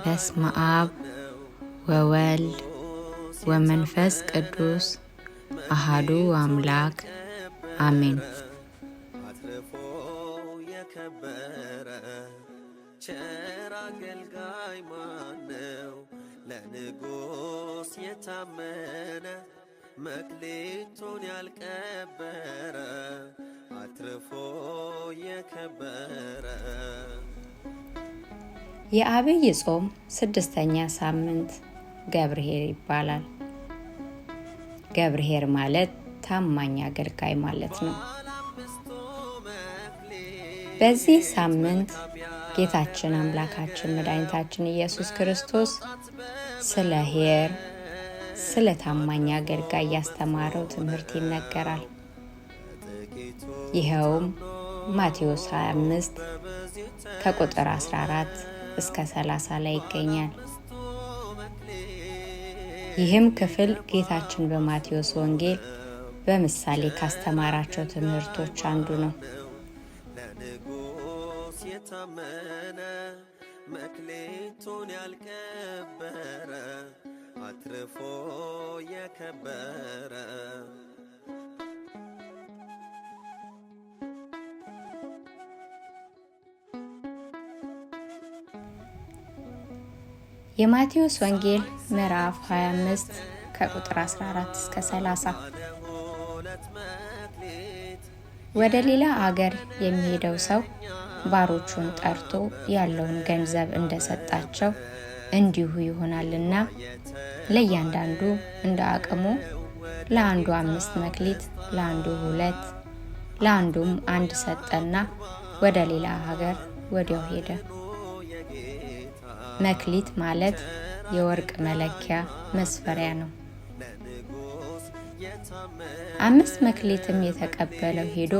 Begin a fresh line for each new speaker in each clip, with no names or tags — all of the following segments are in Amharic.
በስመ አብ ወወልድ ወመንፈስ ቅዱስ አሃዱ አምላክ አሜን።
አትርፎ የከበረ ቸር አገልጋይ ማነው? ለንጉሥ የታመነ መክሊቱን ያልቀበረ አትርፎ የከበረ።
የዐቢይ ጾም 6ኛ ሳምንት ገብርኄር ይባላል። ገብርኄር ማለት ታማኝ አገልጋይ ማለት ነው። በዚህ ሳምንት ጌታችን አምላካችን መድኃኒታችን ኢየሱስ ክርስቶስ ስለ ኄር ስለ ታማኝ አገልጋይ ያስተማረው ትምህርት ይነገራል። ይኸውም ማቴዎስ 25 ከቁጥር 14 እስከ 30 ላይ ይገኛል። ይህም ክፍል ጌታችን በማቴዎስ ወንጌል በምሳሌ ካስተማራቸው ትምህርቶች አንዱ ነው።
ለንጉሥ የታመነ መክሊቱን ያልቀበረ አትርፎ የከበረ።
የማቴዎስ ወንጌል ምዕራፍ 25 ከቁጥር 14 እስከ 30። ወደ ሌላ አገር የሚሄደው ሰው ባሮቹን ጠርቶ ያለውን ገንዘብ እንደሰጣቸው እንዲሁ ይሆናልና ለእያንዳንዱ እንደ አቅሙ፣ ለአንዱ 5 መክሊት፣ ለአንዱ 2፣ ለአንዱም 1 ሰጠና ወደ ሌላ ሀገር ወዲያው ሄደ። መክሊት ማለት የወርቅ መለኪያ መስፈሪያ ነው። 5 መክሊትም የተቀበለው ሄዶ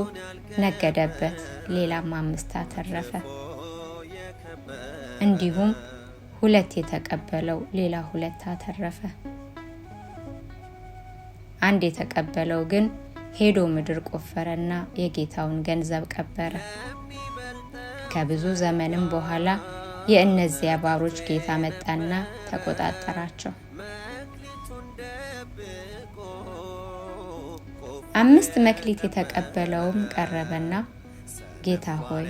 ነገደበት፣ ሌላም 5 አተረፈ። እንዲሁም 2 የተቀበለው ሌላ 2 አተረፈ። 1 የተቀበለው ግን ሄዶ ምድር ቆፈረና የጌታውን ገንዘብ ቀበረ። ከብዙ ዘመንም በኋላ የእነዚያ ባሮች ጌታ መጣና ተቆጣጠራቸው። 5 መክሊት የተቀበለውም ቀረበና ጌታ ሆይ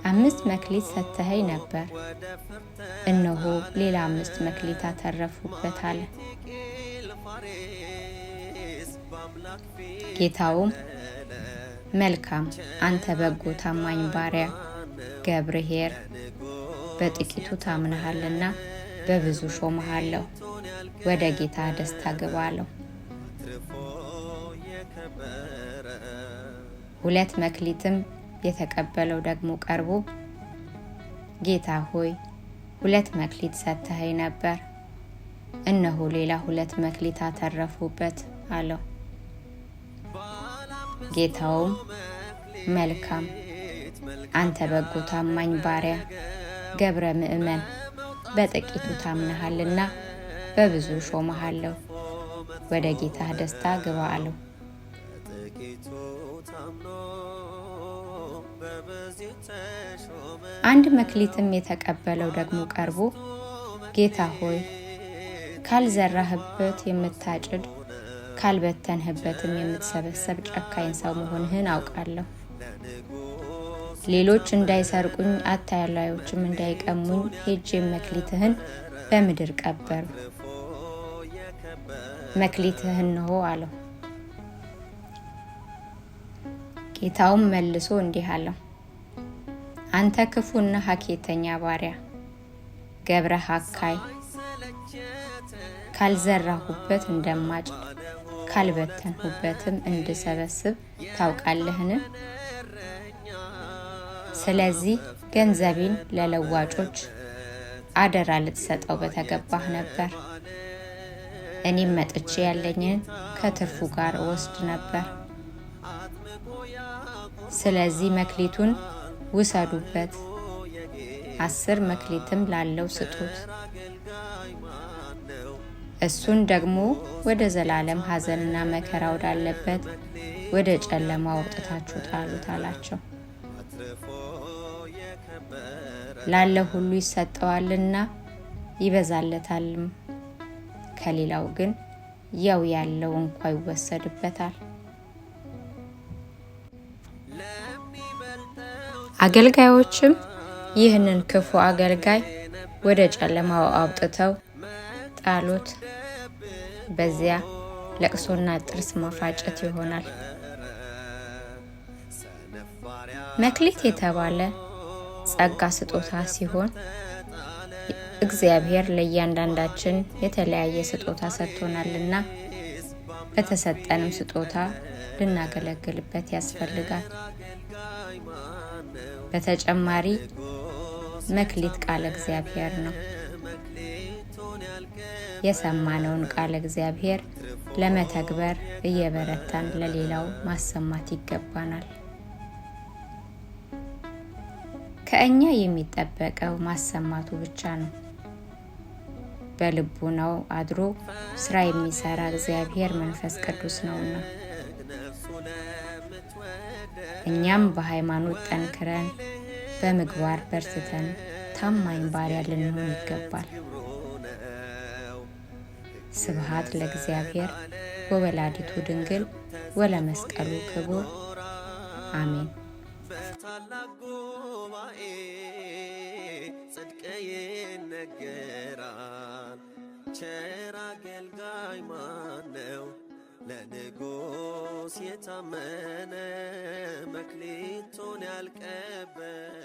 5 መክሊት ሰጥተኸኝ ነበር፣ እነሆ ሌላ 5 መክሊት አተረፉበት አለ። ጌታውም መልካም አንተ በጎ ታማኝ ባሪያ ገብርኄር፣ በጥቂቱ ታምነሃልና በብዙ ሾመሃለሁ፣ ወደ ጌታ ደስታ ግባ አለው። 2 መክሊትም የተቀበለው ደግሞ ቀርቦ ጌታ ሆይ 2 መክሊት ሰጥተኸኝ ነበር፣ እነሆ ሌላ 2 መክሊት አተረፉበት አለው። ጌታውም መልካም አንተ በጎ ታማኝ ባሪያ ገብረ ምእመን፣ በጥቂቱ ታምነሃልና በብዙ ሾመሃለሁ፣ ወደ ጌታ ደስታ ግባ አለው። 1 መክሊትም የተቀበለው ደግሞ ቀርቦ ጌታ ሆይ ካልዘራህበት የምታጭድ ካልበተንህበትም የምትሰበሰብ ጨካኝ ሰው መሆንህን አውቃለሁ። ሌሎች እንዳይሰርቁኝ አታላዮችም እንዳይቀሙኝ ሄጄም መክሊትህን በምድር ቀበሩ። መክሊትህ እነሆ አለው። ጌታውም መልሶ እንዲህ አለው፣ አንተ ክፉና ሀኬተኛ ባሪያ ገብረ ሐካይ፣ ካልዘራሁበት እንደማጭድ ካልበተንሁበትም እንድሰበስብ ታውቃለህን? ስለዚህ ገንዘቤን ለለዋጮች አደራ ልትሰጠው በተገባህ ነበር። እኔም መጥቼ ያለኝን ከትርፉ ጋር ወስድ ነበር። ስለዚህ መክሊቱን ውሰዱበት፣ 10 መክሊትም ላለው ስጡት፣ እሱን ደግሞ ወደ ዘላለም ሐዘንና መከራ ወዳለበት ወደ ጨለማ አውጥታችሁ ጣሉት አላቸው። ላለ ሁሉ ይሰጠዋልና ይበዛለታልም። ከሌላው ግን ያው ያለው እንኳ ይወሰድበታል። አገልጋዮችም ይህንን ክፉ አገልጋይ ወደ ጨለማው አውጥተው ጣሉት። በዚያ ለቅሶና ጥርስ ማፋጨት ይሆናል። መክሊት የተባለ ጸጋ ስጦታ ሲሆን እግዚአብሔር ለእያንዳንዳችን የተለያየ ስጦታ ሰጥቶናልና በተሰጠንም ስጦታ ልናገለግልበት ያስፈልጋል። በተጨማሪ መክሊት ቃለ እግዚአብሔር ነው። የሰማነውን ቃለ እግዚአብሔር ለመተግበር እየበረታን ለሌላው ማሰማት ይገባናል። ከእኛ የሚጠበቀው ማሰማቱ ብቻ ነው። በልቡናው አድሮ ስራ የሚሰራ እግዚአብሔር መንፈስ ቅዱስ ነውና እኛም በሃይማኖት ጠንክረን በምግባር በርትተን ታማኝ ባሪያ ልንሆን ይገባል። ስብሐት ለእግዚአብሔር ወወላዲቱ ድንግል ወለመስቀሉ ክቡር አሜን።
በታላቅ ጉባኤ ጽድቅ ይነገራል። ቸር አገልጋይ ማነው? ለንጉሥ የታመነ መክሊቱን ያልቀበለ